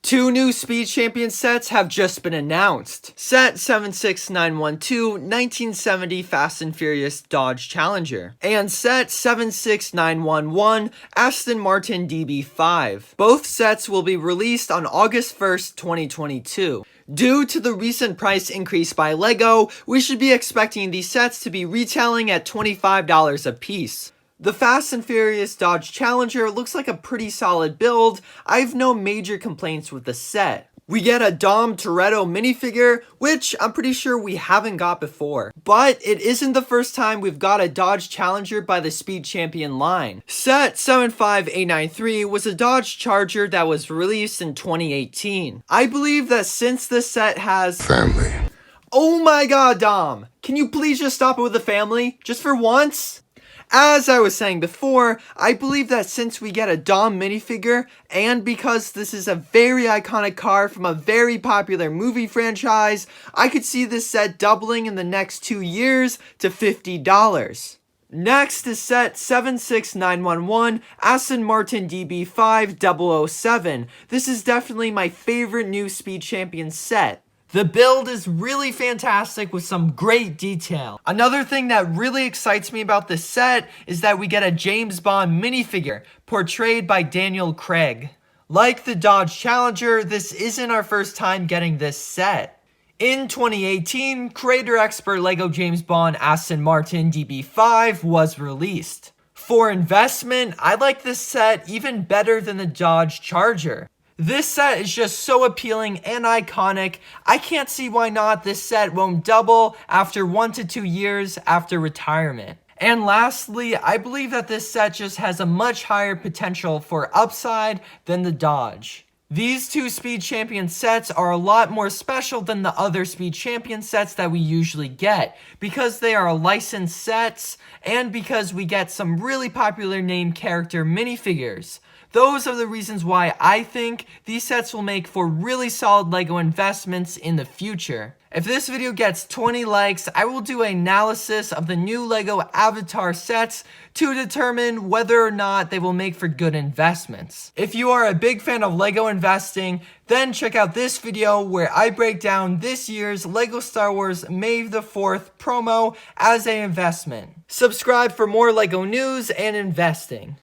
Two new Speed Champion sets have just been announced. Set 76912 1970 Fast and Furious Dodge Challenger, and Set 76911 Aston Martin DB5. Both sets will be released on August 1st, 2022. Due to the recent price increase by LEGO, we should be expecting these sets to be retailing at $25 a piece. The Fast and Furious Dodge Challenger looks like a pretty solid build. I have no major complaints with the set. We get a Dom Toretto minifigure, which I'm pretty sure we haven't got before. But it isn't the first time we've got a Dodge Challenger by the Speed Champion line. Set 75893 was a Dodge Charger that was released in 2018. I believe that since this set has family. Oh my god, Dom! Can you please just stop it with the family? Just for once? As I was saying before, I believe that since we get a Dom minifigure, and because this is a very iconic car from a very popular movie franchise, I could see this set doubling in the next 2 years to $50. Next is set 76911 Aston Martin DB5 007. This is definitely my favorite new Speed Champion set. The build is really fantastic with some great detail. Another thing that really excites me about this set is that we get a James Bond minifigure portrayed by Daniel Craig. Like the Dodge Challenger, this isn't our first time getting this set. In 2018, creator expert LEGO James Bond Aston Martin DB5 was released. For investment, I like this set even better than the Dodge Charger. This set is just so appealing and iconic. I can't see why not this set won't double after 1 to 2 years after retirement. And lastly, I believe that this set just has a much higher potential for upside than the Dodge. These two Speed Champion sets are a lot more special than the other Speed Champion sets that we usually get, because they are licensed sets and because we get some really popular name character minifigures. Those are the reasons why I think these sets will make for really solid LEGO investments in the future. If this video gets 20 likes, I will do an analysis of the new LEGO Avatar sets to determine whether or not they will make for good investments. If you are a big fan of LEGO investing, then check out this video where I break down this year's LEGO Star Wars May the 4th promo as an investment. Subscribe for more LEGO news and investing.